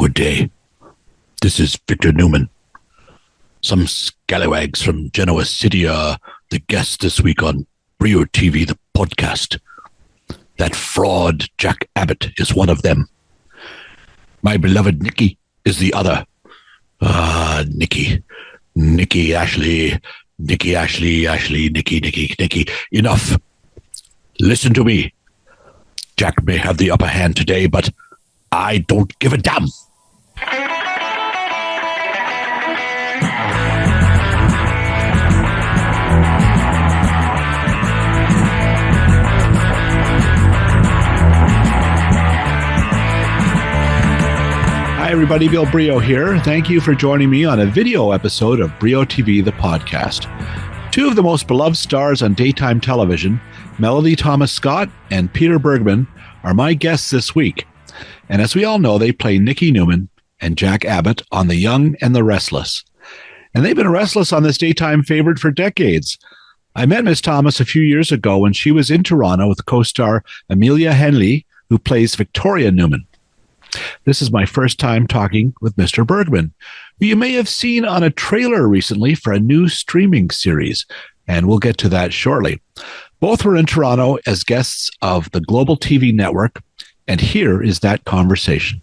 Good day. This is Victor Newman. Some scallywags from Genoa City are the guests this week on Brio TV, the podcast. That fraud Jack Abbott is one of them. My beloved Nikki is the other. Nikki, Ashley, Nikki. Enough. Listen to me. Jack may have the upper hand today, but I don't give a damn. Hi, everybody. Bill Brio here. Thank you for joining me on a video episode of Brio TV, the podcast. Two of the most beloved stars on daytime television, Melody Thomas Scott and Peter Bergman, are my guests this week. And as we all know, they play Nikki Newman and Jack Abbott on The Young and the Restless. And they've been restless on this daytime favorite for decades. I met Miss Thomas a few years ago when she was in Toronto with co-star Amelia Henley, who plays Victoria Newman. This is my first time talking with Mr. Bergman, who you may have seen on a trailer recently for a new streaming series, and we'll get to that shortly. Both were in Toronto as guests of the Global TV network, and here is that conversation.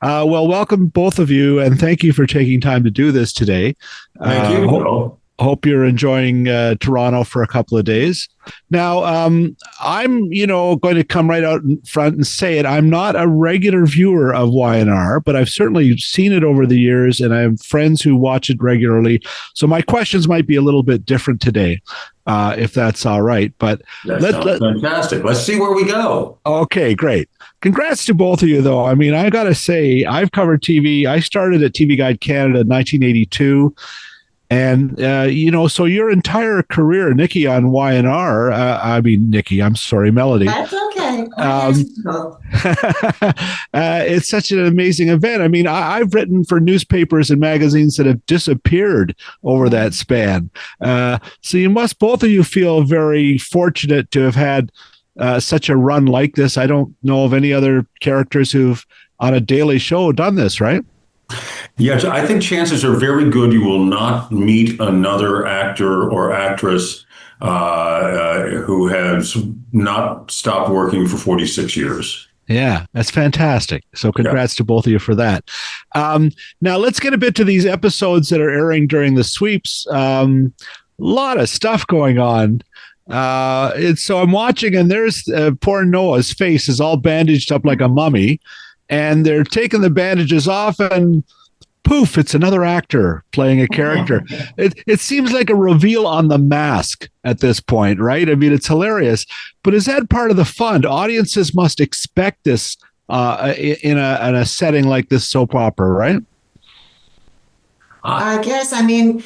Well, welcome both of you, and thank you for taking time to do this today. Thank you. Hope you're enjoying Toronto for a couple of days. Now, I'm, going to come right out in front and say it. I'm not a regular viewer of Y&R, but I've certainly seen it over the years, and I have friends who watch it regularly. So my questions might be a little bit different today, if that's all right. But sounds fantastic. Let's see where we go. Okay, great. Congrats to both of you, though. I mean, I got to say, I've covered TV. I started at TV Guide Canada in 1982. And, so your entire career, Nikki, on Y&R, Melody. That's okay. It's such an amazing event. I mean, I've written for newspapers and magazines that have disappeared over that span. So you must, both of you, feel very fortunate to have had such a run like this. I don't know of any other characters who've, on a daily show, done this, right? Yes, I think chances are very good you will not meet another actor or actress who has not stopped working for 46 years. Yeah, that's fantastic. So congrats to both of you for that. Now let's get a bit to these episodes that are airing during the sweeps. A lot of stuff going on. So I'm watching, and there's poor Noah's face is all bandaged up like a mummy. And they're taking the bandages off, and poof, it's another actor playing a character. It seems like a reveal on The Mask at this point, right? I mean, it's hilarious. But is that part of the fun? Audiences must expect this in a setting like this soap opera, right? I guess, I mean,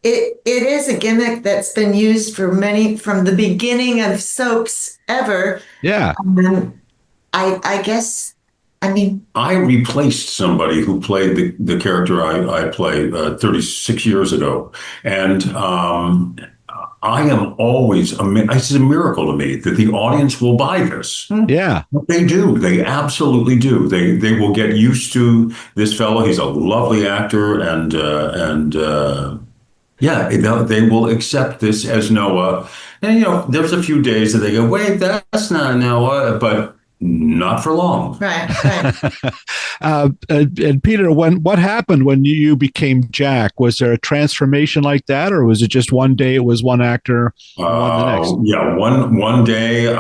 it is a gimmick that's been used for from the beginning of soaps ever. Yeah. I guess... I mean, I replaced somebody who played the character I played 36 years ago. And I am always, it's a miracle to me that the audience will buy this. Yeah. They do. They absolutely do. They will get used to this fellow. He's a lovely actor. They will accept this as Noah. And, there's a few days that they go, wait, that's not Noah. But not for long. Right. And Peter, what happened when you became Jack? Was there a transformation like that, or was it just one day it was one actor and one the next? Yeah, one day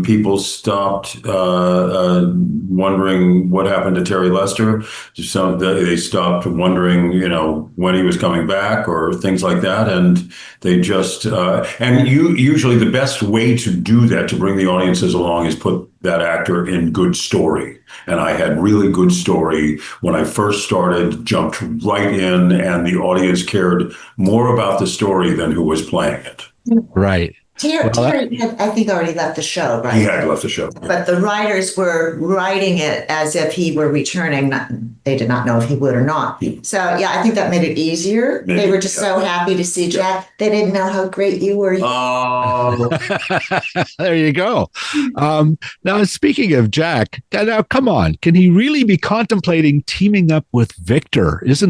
people stopped wondering what happened to Terry Lester. So they stopped wondering, when he was coming back or things like that, and they just usually the best way to do that, to bring the audiences along, is put that actor in good story. And I had really good story when I first started, jumped right in, and the audience cared more about the story than who was playing it. Right. Terry had, I think, already left the show, right? He had left the show. But the writers were writing it as if he were returning. They did not know if he would or not. So, yeah, I think that made it easier. They were just so happy to see Jack. They didn't know how great you were. Oh. There you go. Now, speaking of Jack, now come on. Can he really be contemplating teaming up with Victor? This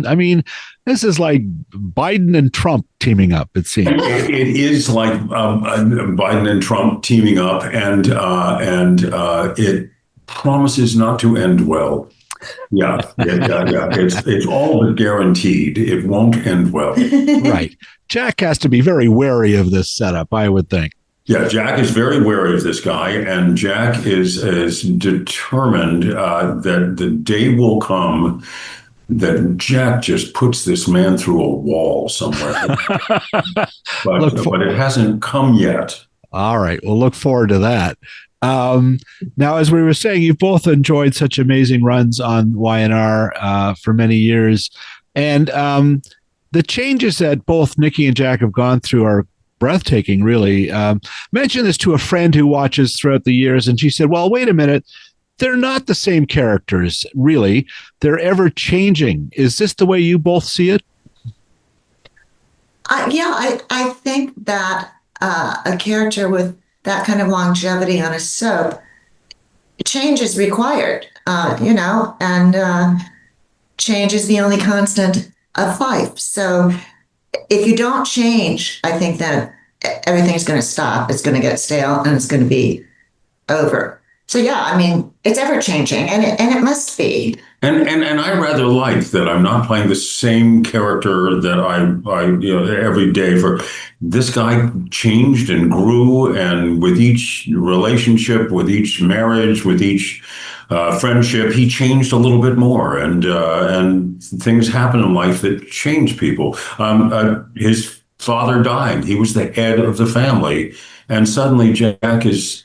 is like Biden and Trump teaming up, it seems. It is like Biden and Trump teaming up, and it promises not to end well. Yeah. It's all but guaranteed. It won't end well. Right. Jack has to be very wary of this setup, I would think. Yeah, Jack is very wary of this guy, and Jack is determined that the day will come that Jack just puts this man through a wall somewhere. but it hasn't come yet. All right. We'll look forward to that. Now, as we were saying, you've both enjoyed such amazing runs on Y&R for many years. And the changes that both Nikki and Jack have gone through are breathtaking, really. Mentioned this to a friend who watches throughout the years, and she said, well, wait a minute. They're not the same characters, really. They're ever changing. Is this the way you both see it? I think that a character with that kind of longevity on a soap, change is required, and change is the only constant of life. So if you don't change, I think that everything's going to stop. It's going to get stale and it's going to be over. So it's ever changing, and it must be. And I rather like that I'm not playing the same character that I every day. For this guy changed and grew, and with each relationship, with each marriage, with each friendship, he changed a little bit more, and things happen in life that change people. His father died; he was the head of the family, and suddenly Jack is.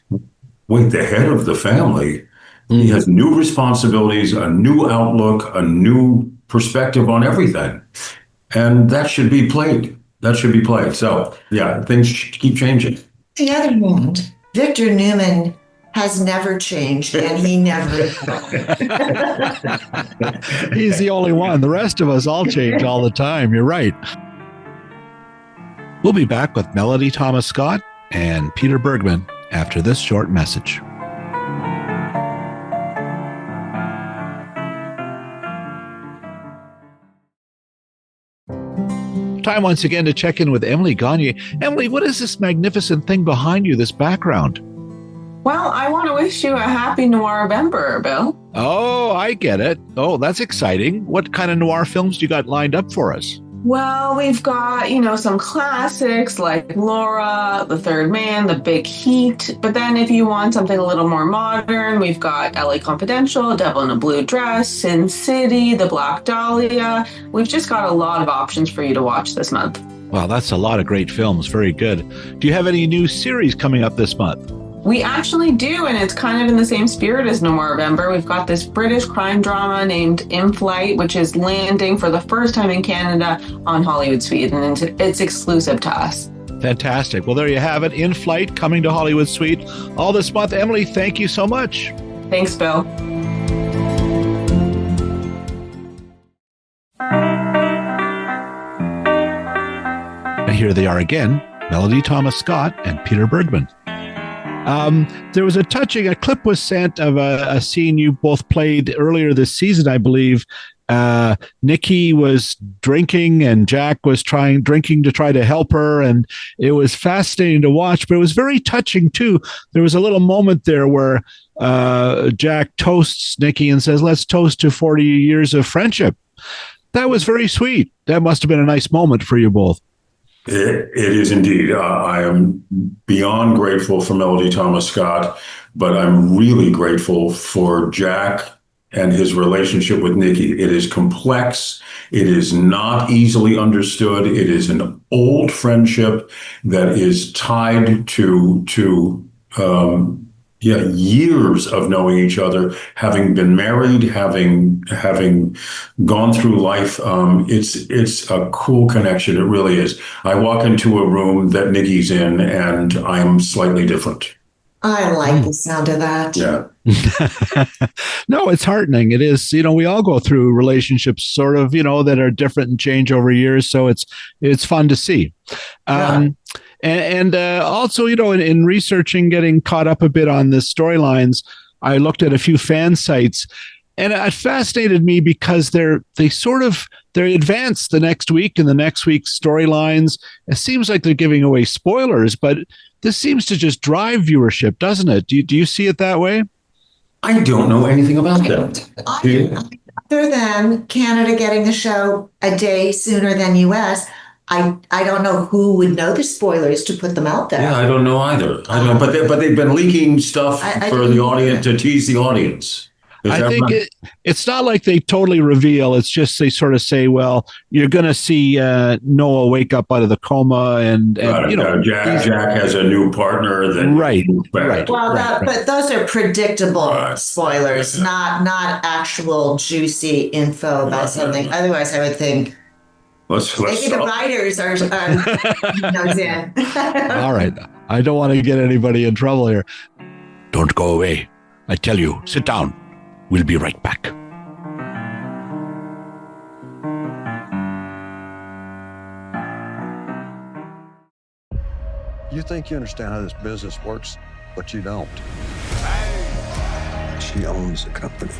Wait, the head of the family. He has new responsibilities, a new outlook, a new perspective on everything. And that should be played. So, yeah, things keep changing. On the other hand, Victor Newman has never changed, and he never will. He's the only one. The rest of us all change all the time. You're right. We'll be back with Melody Thomas Scott and Peter Bergman after this short message. Time once again to check in with Emily Gagne. Emily, what is this magnificent thing behind you, this background? Well, I want to wish you a happy Noir-vember, Bill. Oh, I get it. Oh, that's exciting. What kind of noir films do you got lined up for us? Well, we've got, some classics like Laura, The Third Man, The Big Heat. But then if you want something a little more modern, we've got LA Confidential, Devil in a Blue Dress, Sin City, The Black Dahlia. We've just got a lot of options for you to watch this month. Wow, that's a lot of great films. Very good. Do you have any new series coming up this month? We actually do, and it's kind of in the same spirit as Noir-vember. We've got this British crime drama named In Flight, which is landing for the first time in Canada on Hollywood Suite, and it's exclusive to us. Fantastic. Well, there you have it. In Flight, coming to Hollywood Suite all this month. Emily, thank you so much. Thanks, Bill. And here they are again, Melody Thomas Scott and Peter Bergman. There was a clip was sent of a scene you both played earlier this season, I believe. Nikki was drinking and Jack was drinking to try to help her. And it was fascinating to watch, but it was very touching too. There was a little moment there where Jack toasts Nikki and says, let's toast to 40 years of friendship. That was very sweet. That must have been a nice moment for you both. It is indeed. I am beyond grateful for Melody Thomas Scott, but I'm really grateful for Jack and his relationship with Nikki. It is complex. It is not easily understood. It is an old friendship that is tied to Yeah, years of knowing each other, having been married, having gone through life. It's a cool connection. It really is. I walk into a room that Nikki's in, and I'm slightly different. I like the sound of that. Yeah. No, it's heartening. It is. We all go through relationships sort of, that are different and change over years. So it's fun to see. And also, in researching, getting caught up a bit on the storylines, I looked at a few fan sites, and it fascinated me because they advance the next week and the next week's storylines. It seems like they're giving away spoilers, but this seems to just drive viewership, doesn't it? Do you see it that way? I don't know anything about that. Other than Canada getting the show a day sooner than US, I don't know who would know the spoilers to put them out there. Yeah, I don't know either. I don't. But they've been leaking stuff for the audience to tease the audience. I think it's not like they totally reveal. It's just they sort of say, well, you're going to see Noah wake up out of the coma, and Jack has a new partner. Right. But those are predictable spoilers, not actual juicy info about something. Otherwise, I would think maybe the writers are those in. All right. I don't want to get anybody in trouble here. Don't go away. I tell you, sit down. We'll be right back. You think you understand how this business works, but you don't. She owns the company.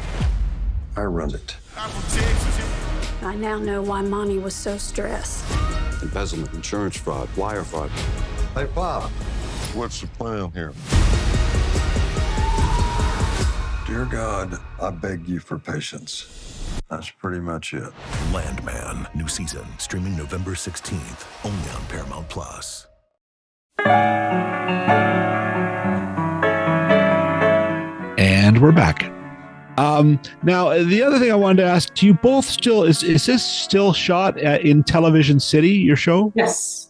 I run it. I now know why Mommy was so stressed. Embezzlement, insurance fraud, wire fraud. Hey, Pop, what's the plan here? Dear God, I beg you for patience. That's pretty much it. Landman, new season, streaming November 16th, only on Paramount Plus. And we're back. Now, the other thing I wanted to ask, do you both still, is this still shot in Television City, your show? Yes.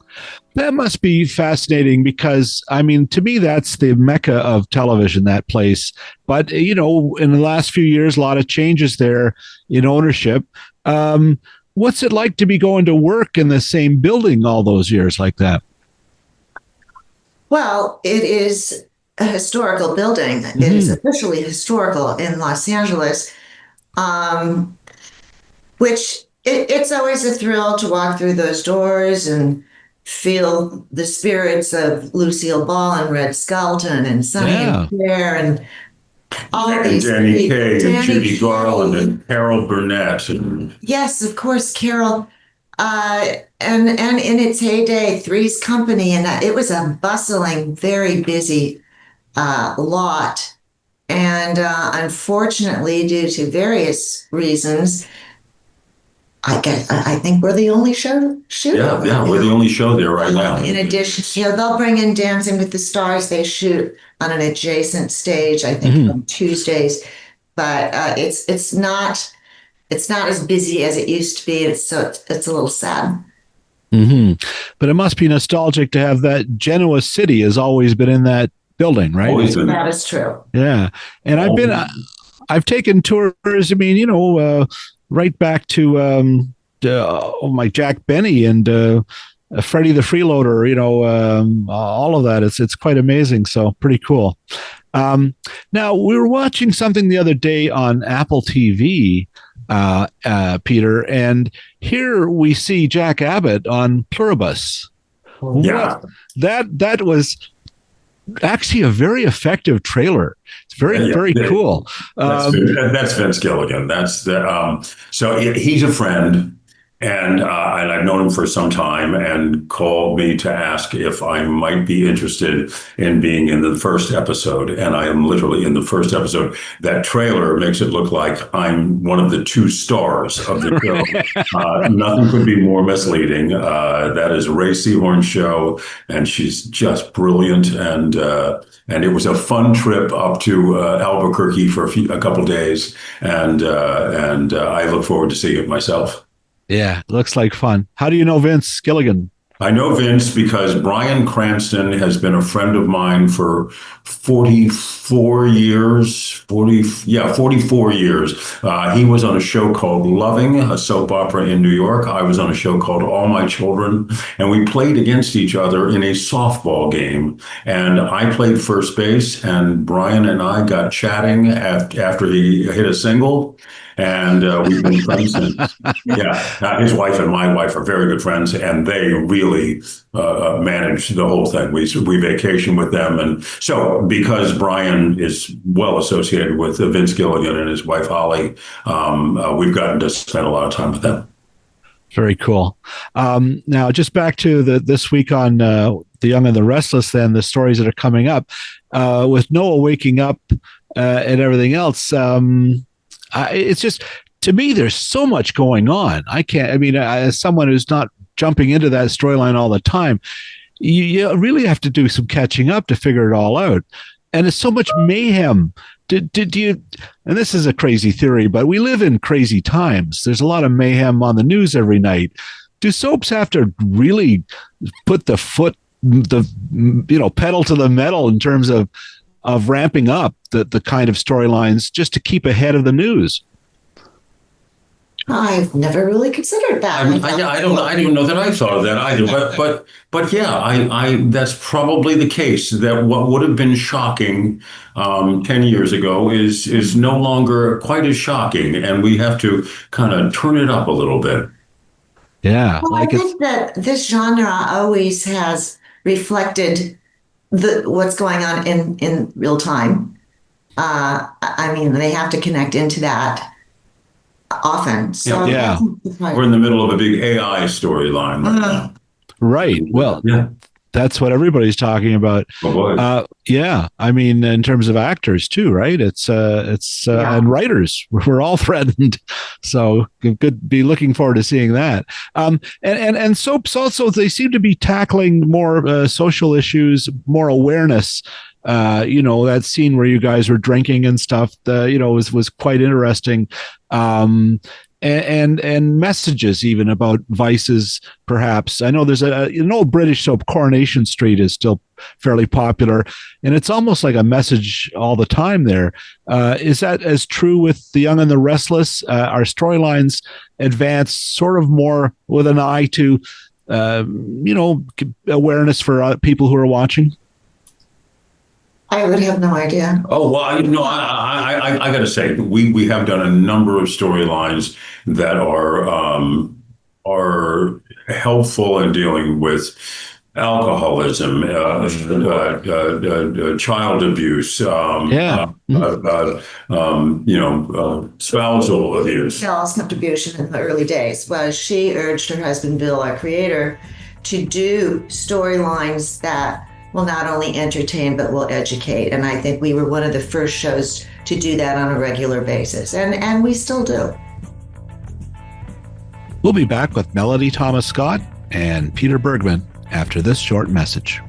That must be fascinating because, I mean, to me, that's the mecca of television, that place. But, in the last few years, a lot of changes there in ownership. What's it like to be going to work in the same building all those years like that? Well, it is a historical building. Mm-hmm. It is officially historical in Los Angeles, which it's always a thrill to walk through those doors and feel the spirits of Lucille Ball and Red Skelton and Sonny and Cher and all these Danny Kaye and Judy Garland and Carol Burnett. Yes, of course, Carol. And in its heyday, Three's Company, and it was a bustling, very busy lot. And unfortunately, due to various reasons, I think we're the only show shooting. Yeah, we're the only show there right now. In addition, they'll bring in Dancing with the Stars. They shoot on an adjacent stage, I think, on Tuesdays. But it's not as busy as it used to be. It's a little sad. Mm-hmm. But it must be nostalgic to have that. Genoa City has always been in that building, right? That is true. Yeah, and I've taken tours. I mean, right back to my Jack Benny and Freddie the Freeloader. All of that. It's quite amazing. So pretty cool. Now we were watching something the other day on Apple TV. Peter, and here we see Jack Abbott on Pluribus. Yeah, that was actually a very effective trailer. It's very cool. That's Vince Gilligan. That's the so he's a friend. And I've known him for some time, and called me to ask if I might be interested in being in the first episode. And I am literally in the first episode. That trailer makes it look like I'm one of the two stars of the show. Nothing could be more misleading. That is Ray Seahorn's show, and she's just brilliant. And it was a fun trip up to Albuquerque for a couple days, and I look forward to seeing it myself. Yeah, looks like fun. How do you know Vince Gilligan? I know Vince because Bryan Cranston has been a friend of mine for 44 years, 44 years. He was on a show called Loving, a soap opera in New York. I was on a show called All My Children, and we played against each other in a softball game. And I played first base, and Bryan and I got chatting after he hit a single. And we've been friends since. Yeah, his wife and my wife are very good friends, and they really manage the whole thing. We vacation with them, and so because Bryan is well associated with Vince Gilligan and his wife Holly, we've gotten to spend a lot of time with them. Very cool. Now, just back to this week on The Young and the Restless, then the stories that are coming up with Noah waking up and everything else. It's just, to me, there's so much going on. As someone who's not jumping into that storyline all the time, you really have to do some catching up to figure it all out. And it's so much mayhem. Did you, and this is a crazy theory, but we live in crazy times. There's a lot of mayhem on the news every night. Do soaps have to really put the pedal to the metal in terms of ramping up the kind of storylines just to keep ahead of the news? I've never really considered that. I don't know that I thought of that either. But yeah, that's probably the case. That what would have been shocking 10 years ago is no longer quite as shocking, and we have to kind of turn it up a little bit. Yeah, well, I think that this genre always has reflected what's going on in real time. They have to connect into that often. So yeah. We're in the middle of a big AI storyline right now. Right. Well, yeah. That's what everybody's talking about. Oh boy. Yeah. I mean, in terms of actors too, right? It's and writers, we're all threatened. So could be looking forward to seeing that. And soaps also, they seem to be tackling more social issues, more awareness. That scene where you guys were drinking and stuff, was quite interesting. And messages even about vices, perhaps. I know there's an old British soap, Coronation Street, is still fairly popular, and it's almost like a message all the time there. Is that as true with The Young and the Restless? Our storylines advance sort of more with an eye to, awareness for people who are watching? I would have no idea. Oh, well, I got to say, we have done a number of storylines that are helpful in dealing with alcoholism, child abuse, spousal abuse. Bill's contribution in the early days was she urged her husband, Bill, our creator, to do storylines that will not only entertain, but will educate. And I think we were one of the first shows to do that on a regular basis. And we still do. We'll be back with Melody Thomas Scott and Peter Bergman after this short message.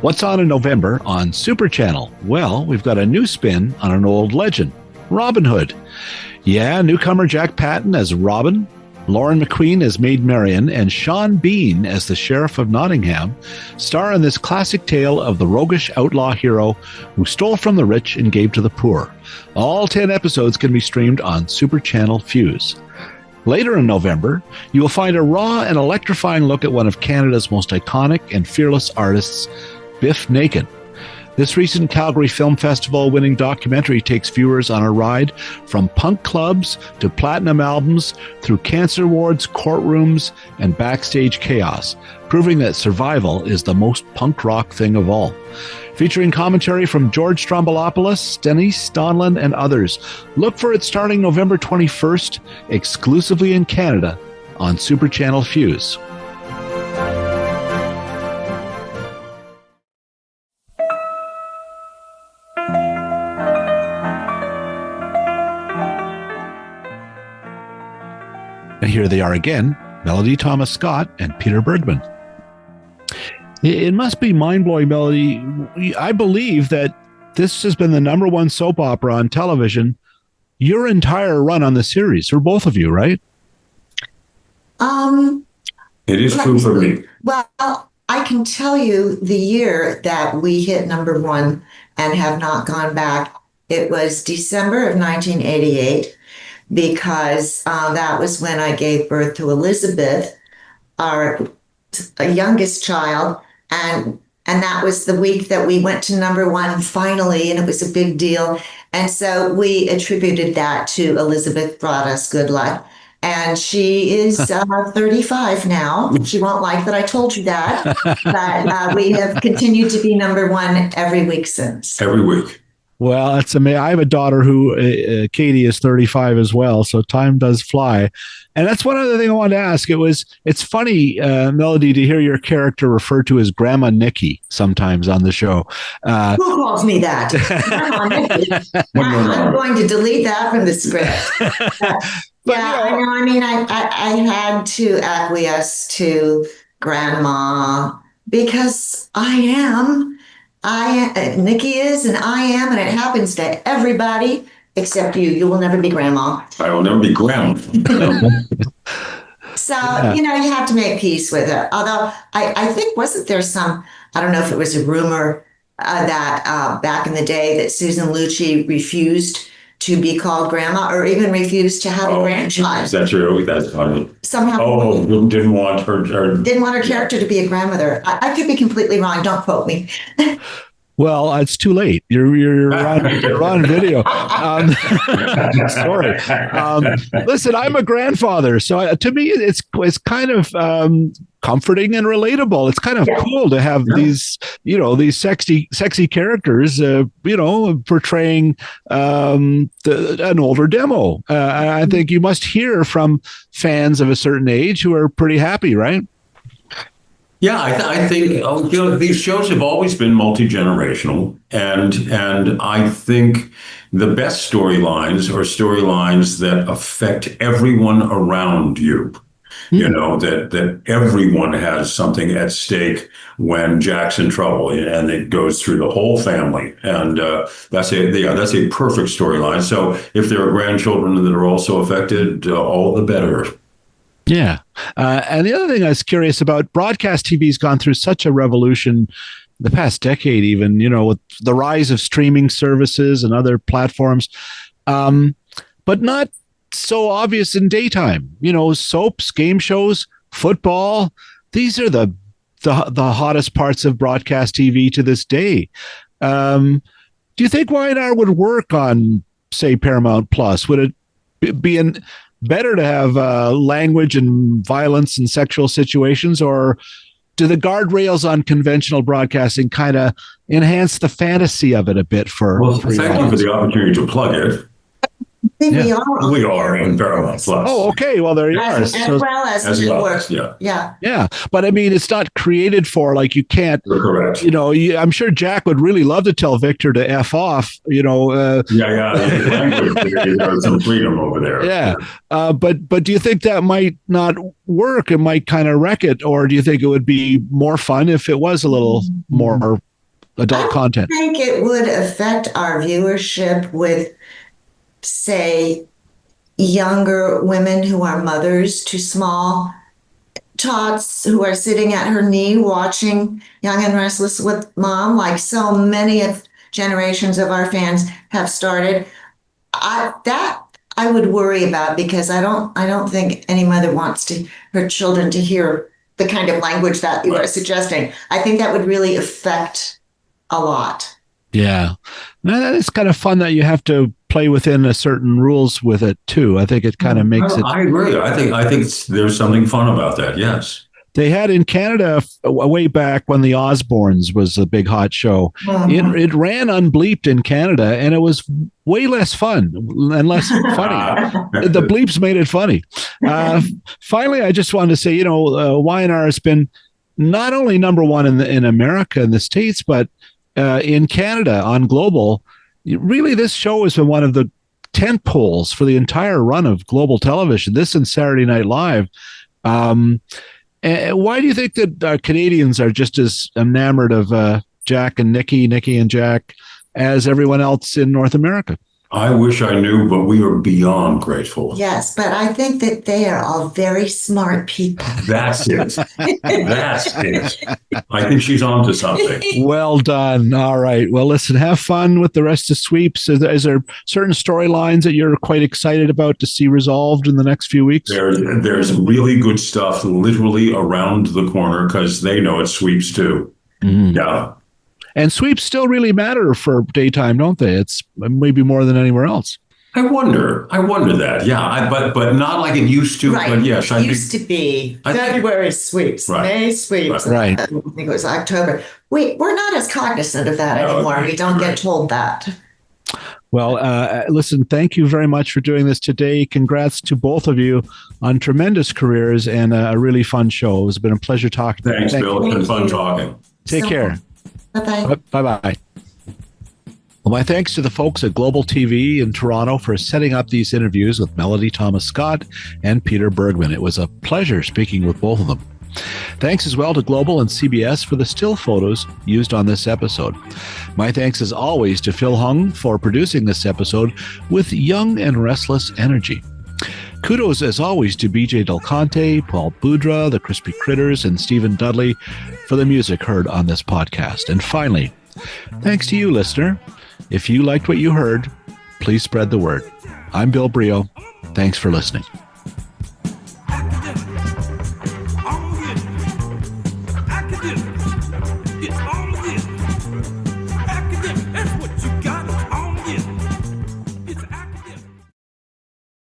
What's on in November on Super Channel? Well, we've got a new spin on an old legend, Robin Hood. Yeah, newcomer Jack Patton as Robin, Lauren McQueen as Maid Marian, and Sean Bean as the Sheriff of Nottingham star in this classic tale of the roguish outlaw hero who stole from the rich and gave to the poor. All 10 episodes can be streamed on Super Channel Fuse. Later in November, you will find a raw and electrifying look at one of Canada's most iconic and fearless artists, Biff Naken. This recent Calgary Film Festival winning documentary takes viewers on a ride from punk clubs to platinum albums through cancer wards, courtrooms, and backstage chaos, proving that survival is the most punk rock thing of all. Featuring commentary from George Stroumboulopoulos, Denise Donlin, and others. Look for it starting November 21st, exclusively in Canada on Super Channel Fuse. And here they are again, Melody Thomas Scott and Peter Bergman. It must be mind-blowing, Melody. I believe that this has been the number one soap opera on television your entire run on the series, for both of you, right? It is true for me. Well, I can tell you the year that we hit number one and have not gone back. It was December of 1988, because that was when I gave birth to Elizabeth, our youngest child, and that was the week that we went to number one finally, and it was a big deal. And so we attributed that to Elizabeth brought us good luck. And she is 35 now. She won't like that I told you that, but we have continued to be number one every week since. Every week. Well, that's amazing. I have a daughter who, Katie, is 35 as well, so time does fly. And that's one other thing I wanted to ask. It's funny, Melody, to hear your character referred to as Grandma Nikki sometimes on the show. Who calls me that? Grandma Nikki. I'm going to delete that from the script. Yeah, I know. I mean, I had to acquiesce to Grandma because Nikki is, and I am, and it happens to everybody except you. You will never be Grandma. I will never be Grandma. So, you have to make peace with it. Although I think, wasn't there I don't know if it was a rumor that back in the day that Susan Lucci refused to be called Grandma, or even refused to have a grandchild. Is that true? That's funny. Somehow. Didn't want her character to be a grandmother. I could be completely wrong. Don't quote me. Well, it's too late. You're on video. Sorry. Listen, I'm a grandfather, so to me, it's kind of comforting and relatable. It's kind of cool to have these sexy characters, portraying an older demo. I think you must hear from fans of a certain age who are pretty happy, right? Yeah, I think these shows have always been multi-generational, and I think the best storylines are storylines that affect everyone around you. That everyone has something at stake when Jack's in trouble, and it goes through the whole family, and that's a perfect storyline. So if there are grandchildren that are also affected, all the better. Yeah. And the other thing I was curious about, broadcast TV's gone through such a revolution the past decade, even, with the rise of streaming services and other platforms, but not so obvious in daytime. Soaps, game shows, football. These are the hottest parts of broadcast TV to this day. Do you think Y&R would work on, say, Paramount Plus? Would it be better to have language and violence and sexual situations, or do the guardrails on conventional broadcasting kind of enhance the fantasy of it a bit for thank you for the opportunity to plug it. I think we are in Paramount Plus. Oh, okay. Well, there you are. As well as network. Yeah. But I mean, it's not created for, like, you can't. You're correct. I'm sure Jack would really love to tell Victor to F off. Language, there's some freedom over there. Yeah. But do you think that might not work? It might kind of wreck it, or do you think it would be more fun if it was a little more adult content? I think it would affect our viewership with, say, younger women who are mothers to small tots who are sitting at her knee watching Young and Restless with Mom, like so many of generations of our fans have started. That I would worry about, because I don't think any mother wants her children to hear the kind of language that you are suggesting. I think that would really affect a lot. Yeah. Now, that is kind of fun that you have to play within a certain rules with it too. I think it kind of makes it. I agree. I think there's something fun about that. Yes. They had in Canada way back when the Osbournes was a big hot show. It ran unbleeped in Canada, and it was way less fun and less funny. The bleeps made it funny. Finally, I just wanted to say, Y&R has been not only number one in America and the States, but in Canada on Global. Really, this show has been one of the tent poles for the entire run of Global television, this and Saturday Night Live. Why do you think that Canadians are just as enamored of Jack and Nikki and Jack, as everyone else in North America. I wish I knew, but we are beyond grateful. Yes, but I think that they are all very smart people. That's it. That's it. I think she's on to something. Well done. All right. Well, listen, have fun with the rest of Sweeps. Is there certain storylines that you're quite excited about to see resolved in the next few weeks? There's really good stuff literally around the corner because they know it's Sweeps too. Yeah. And Sweeps still really matter for daytime, don't they? It's maybe more than anywhere else. I wonder that. Yeah, but not like it used to. Right. But yes, it used to be February sweeps, Right. May sweeps. Right. I think it was October. We're not as cognizant of that anymore. We don't get told that. Well, listen, thank you very much for doing this today. Congrats to both of you on tremendous careers and a really fun show. It's been a pleasure talking to you. Thanks, Bill. It's been fun talking. Take care. Bye-bye. Bye-bye. Well, my thanks to the folks at Global TV in Toronto for setting up these interviews with Melody Thomas Scott and Peter Bergman. It was a pleasure speaking with both of them. Thanks as well to Global and CBS for the still photos used on this episode. My thanks as always to Phil Hung for producing this episode with young and restless energy. Kudos as always to BJ Del Conte, Paul Boudra, the Crispy Critters, and Stephen Dudley for the music heard on this podcast. And finally, thanks to you, listener. If you liked what you heard, please spread the word. I'm Bill Brio. Thanks for listening.